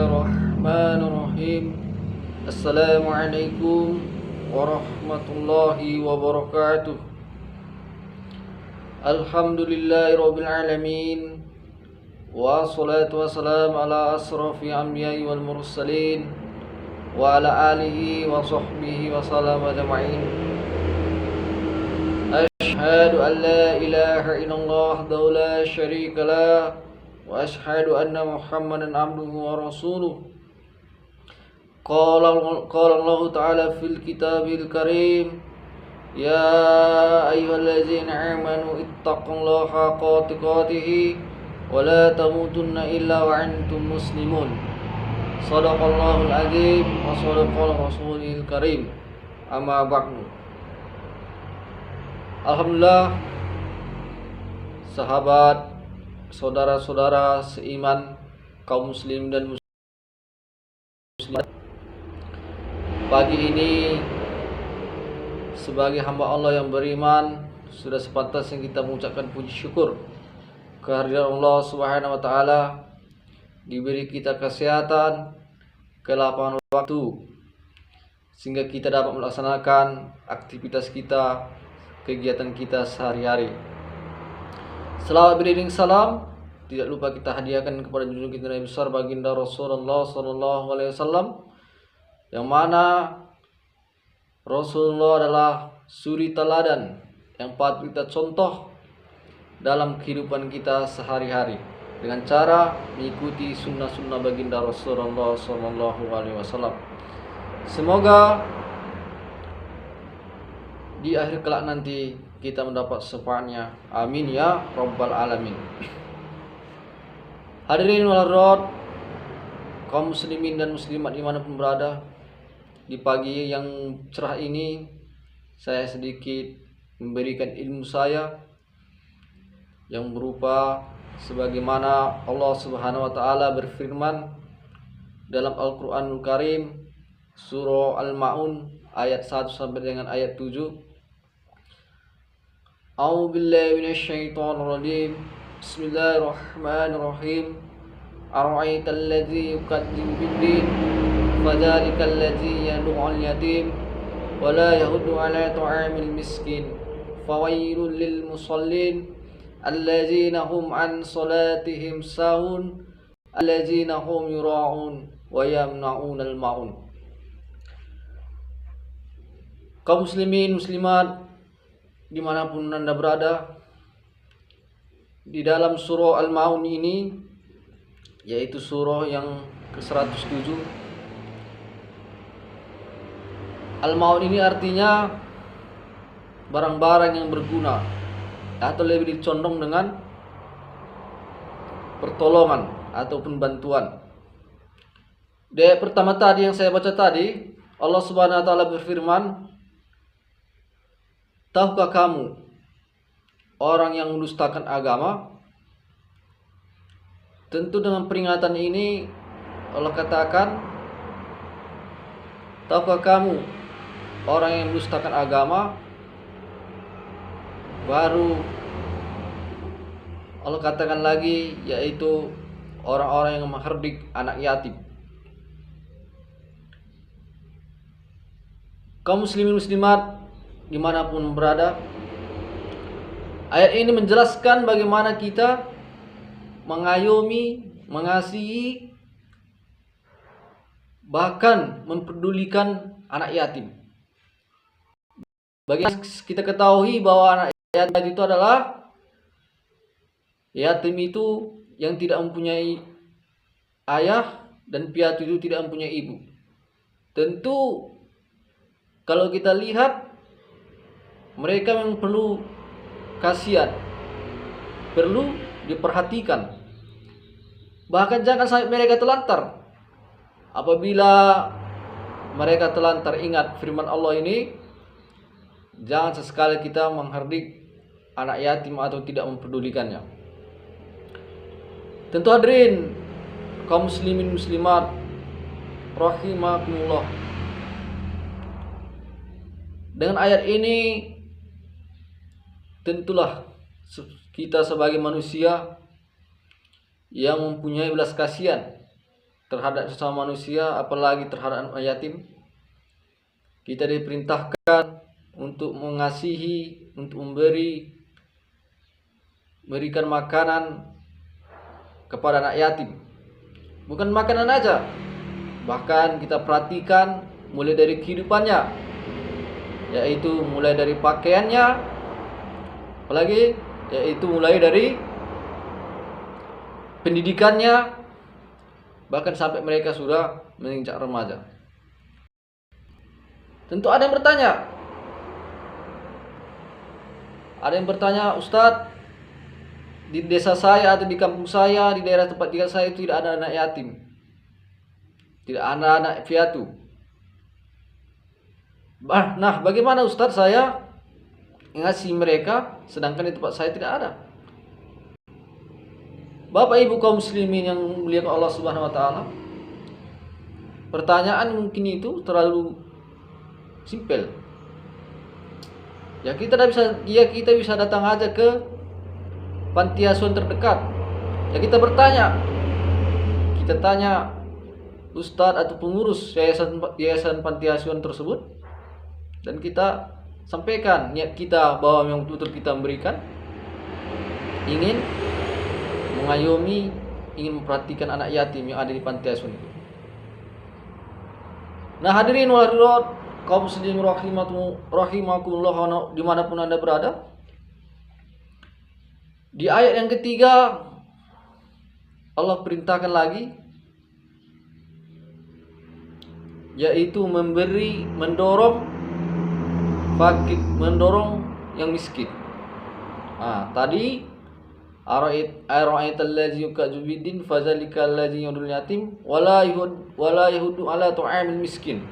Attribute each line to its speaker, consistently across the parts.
Speaker 1: Bismillahirrahmanirrahim. Assalamualaikum warahmatullahi wabarakatuh. Alhamdulillahirabbil alamin. Wassalatu wassalamu ala asrafil anbiya'i wal mursalin wa ala alihi wa sahbihi wa sallam ajma'in. Asyhadu an la ilaha illallah wahdahu la syarika lah wa asyhadu anna Muhammadan abduhu wa rasuluh. Qala Allah ta'ala fil kitabil karim, ya ayyuhallazina amanu ittaqullaha haqqa tuqatih wa la tamutunna illa wa antum muslimun. Shadaqallahul azim wa sadaqal rasulil karim. Amma ba'du. Alhamdulillah, sahabat, saudara-saudara seiman, kaum muslim dan muslimat, pagi ini sebagai hamba Allah yang beriman, sudah sepantasnya kita mengucapkan puji syukur kehadiran Allah Subhanahu wa taala, diberi kita kesehatan, kelapangan waktu, sehingga kita dapat melaksanakan aktivitas kita, kegiatan kita sehari-hari. Selawat beriring salam tidak lupa kita hadiahkan kepada junjungan kita Nabi besar baginda Rasulullah sallallahu alaihi wasallam, yang mana Rasulullah adalah suri teladan yang patut kita contoh dalam kehidupan kita sehari-hari dengan cara mengikuti sunnah-sunnah baginda Rasulullah sallallahu alaihi wasallam. Semoga di akhir kelak nanti kita mendapat syafaatnya. Amin ya rabbal alamin. Hadirin wal hadirat, kaum muslimin dan muslimat dimanapun berada, di pagi yang cerah ini saya sedikit memberikan ilmu saya yang berupa sebagaimana Allah Subhanahu wa taala berfirman dalam Al-Qur'anul Karim, surah Al-Maun ayat 1 sampai dengan ayat 7. A'udzu billahi minasyaitonir rajim. Bismillahirrahmanirrahim. Ara'aital ladzi yukadzibu bid-din fadzalikal ladzi yad'ul yatim wa la yahuddu 'ala ta'amil miskin fawailul lil musallin alladzina hum an salatihim sahun alladzina hum yura'un wa yamna'unal ma'un. Kaum muslimin muslimat dimanapun Anda berada, di dalam surah Al-Maun ini, yaitu surah yang ke-107, Al-Maun ini artinya barang-barang yang berguna, atau lebih dicondong dengan pertolongan ataupun bantuan. Di ayat pertama tadi yang saya baca tadi, Allah Subhanahu wa taala berfirman, tahukah kamu orang yang mendustakan agama? Tentu dengan peringatan ini Allah katakan, tahukah kamu orang yang mendustakan agama? Baru Allah katakan lagi, yaitu orang-orang yang menghardik anak yatim. Kaum muslimin muslimat dimanapun berada, ayat ini menjelaskan bagaimana kita mengayomi, mengasihi, bahkan mempedulikan anak yatim. Bagi kita ketahui bahwa anak yatim itu adalah yatim itu yang tidak mempunyai ayah dan piatu itu tidak mempunyai ibu. Tentu kalau kita lihat, mereka memang perlu kasihan, perlu diperhatikan. Bahkan jangan sampai mereka telantar. Apabila mereka telantar, ingat firman Allah ini, jangan sesekali kita menghardik anak yatim atau tidak mempedulikannya. Tentu hadirin kaum muslimin muslimat rahimakumullah, dengan ayat ini tentulah kita sebagai manusia yang mempunyai belas kasihan terhadap sesama manusia, apalagi terhadap anak yatim. Kita diperintahkan untuk mengasihi, untuk memberikan makanan kepada anak yatim. Bukan makanan aja, bahkan kita perhatikan mulai dari kehidupannya, yaitu mulai dari pakaiannya, apalagi yaitu mulai dari pendidikannya, bahkan sampai mereka sudah menginjak remaja. Tentu ada yang bertanya, Ustadz, di desa saya atau di kampung saya, di daerah tempat tinggal saya itu tidak ada anak yatim, tidak ada anak piatu. Nah, bagaimana Ustadz saya ngasih mereka sedangkan di tempat saya tidak ada? Bapak Ibu kaum muslimin yang mulia Allah Subhanahu wa taala, pertanyaan mungkin itu terlalu simpel. Ya kita bisa datang aja ke panti asuhan terdekat. Ya kita tanya ustadz atau pengurus yayasan panti asuhan tersebut, dan kita sampaikan niat kita bahwa memang betul kita memberikan, ingin mengayomi, ingin memperhatikan anak yatim yang ada di panti asuhan itu. Nah, hadirin wal hadirat kaum muslimin rahimakumullah dimanapun Anda berada, di ayat yang ketiga Allah perintahkan lagi, yaitu mendorong yang miskin. Tadi ara'aital ladzi yukazzibu biddin fadzalikal ladzi yudul yatim wala yahudu ala tu'amil miskin.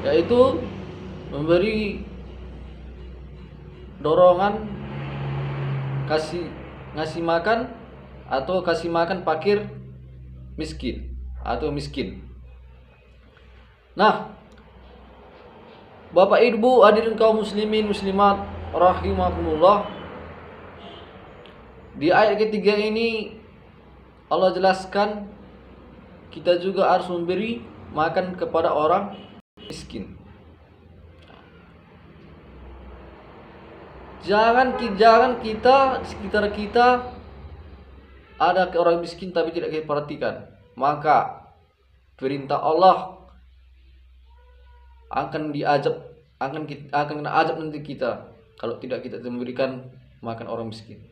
Speaker 1: Yaitu memberi dorongan ngasih makan atau kasih makan fakir miskin atau miskin. Nah, Bapak Ibu hadirin kaum muslimin muslimat rahimakumullah, di ayat ketiga ini Allah jelaskan kita juga harus memberi makan kepada orang miskin. Jangan kita di sekitar kita ada orang miskin tapi tidak kita perhatikan. Maka perintah Allah akan kena azab nanti kita kalau tidak kita memberikan makan orang miskin.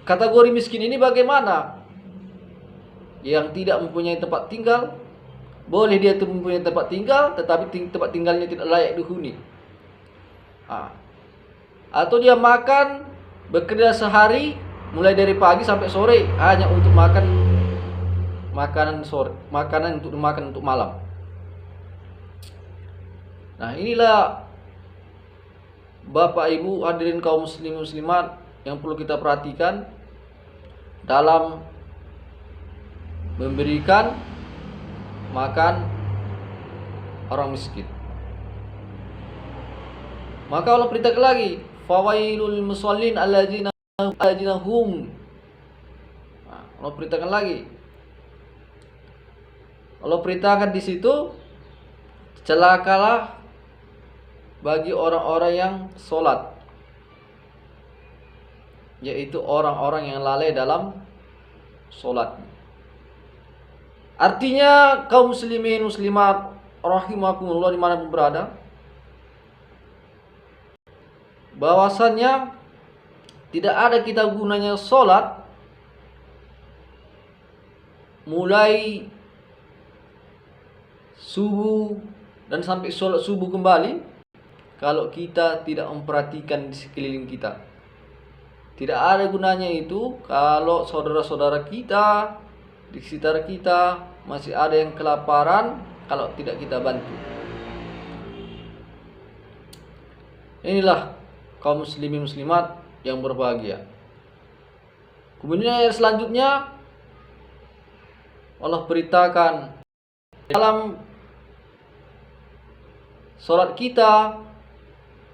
Speaker 1: Kategori miskin ini bagaimana? Yang tidak mempunyai tempat tinggal, boleh dia mempunyai tempat tinggal tetapi tempat tinggalnya tidak layak dihuni. Atau dia bekerja sehari mulai dari pagi sampai sore hanya untuk makanan untuk dimakan untuk malam. Nah, inilah Bapak Ibu hadirin kaum muslimin muslimat yang perlu kita perhatikan dalam memberikan makan orang miskin. Maka Allah perintahkan lagi, fawailul musallin alladzina hum. Allah perintahkan lagi. Allah perintahkan di situ, celakalah bagi orang-orang yang sholat, yaitu orang-orang yang lalai dalam sholat. Artinya kaum muslimin muslimat rahimakumullah dimanapun berada, bahwasannya tidak ada kita gunanya sholat mulai subuh dan sampai sholat subuh kembali kalau kita tidak memperhatikan di sekeliling kita. Tidak ada gunanya itu kalau saudara-saudara kita di sekitar kita masih ada yang kelaparan kalau tidak kita bantu. Inilah kaum muslimin muslimat yang berbahagia. Kemudian ayat selanjutnya Allah perintahkan dalam sholat kita,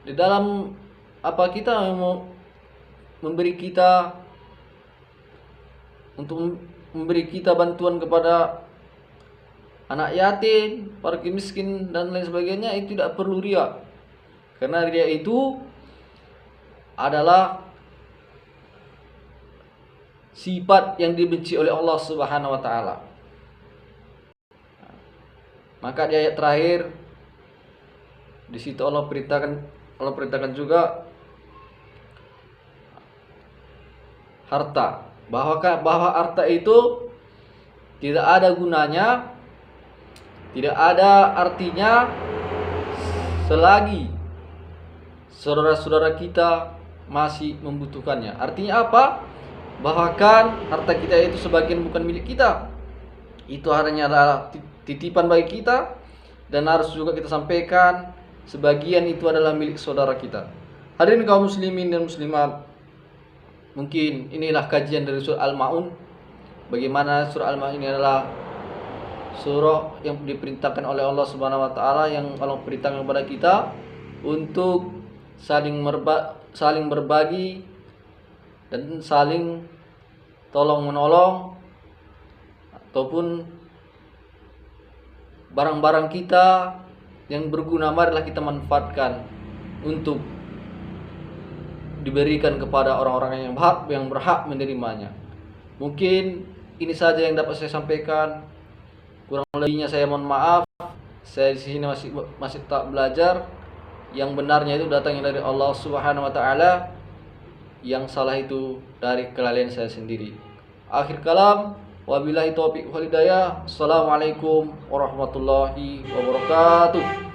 Speaker 1: di dalam apa kita mau memberi kita untuk memberi kita bantuan kepada anak yatim, fakir miskin dan lain sebagainya, itu tidak perlu riya. Karena riya itu adalah sifat yang dibenci oleh Allah Subhanahu wa taala. Maka di ayat terakhir di situ Allah perintahkan juga harta, bahwa harta itu tidak ada gunanya, tidak ada artinya selagi saudara-saudara kita masih membutuhkannya. Artinya apa? Bahkan harta kita itu sebagian bukan milik kita. Itu hanya adalah titipan bagi kita, dan harus juga kita sampaikan sebagian itu adalah milik saudara kita. Hadirin kaum muslimin dan muslimat, mungkin inilah kajian dari surah Al-Maun. Bagaimana surah Al-Maun ini adalah surah yang diperintahkan oleh Allah Subhanahu wa taala, yang Allah perintahkan kepada kita untuk saling berbagi dan saling tolong menolong, ataupun barang-barang kita yang berguna marilah kita manfaatkan untuk diberikan kepada orang-orang yang berhak menerimanya. Mungkin ini saja yang dapat saya sampaikan. Kurang lebihnya saya mohon maaf. Saya di sini masih tak belajar. Yang benarnya itu datangnya dari Allah Subhanahu wa taala. Yang salah itu dari kelalaian saya sendiri. Akhir kalam, wabillahi taufiq wal hidayah. Assalamualaikum warahmatullahi wabarakatuh.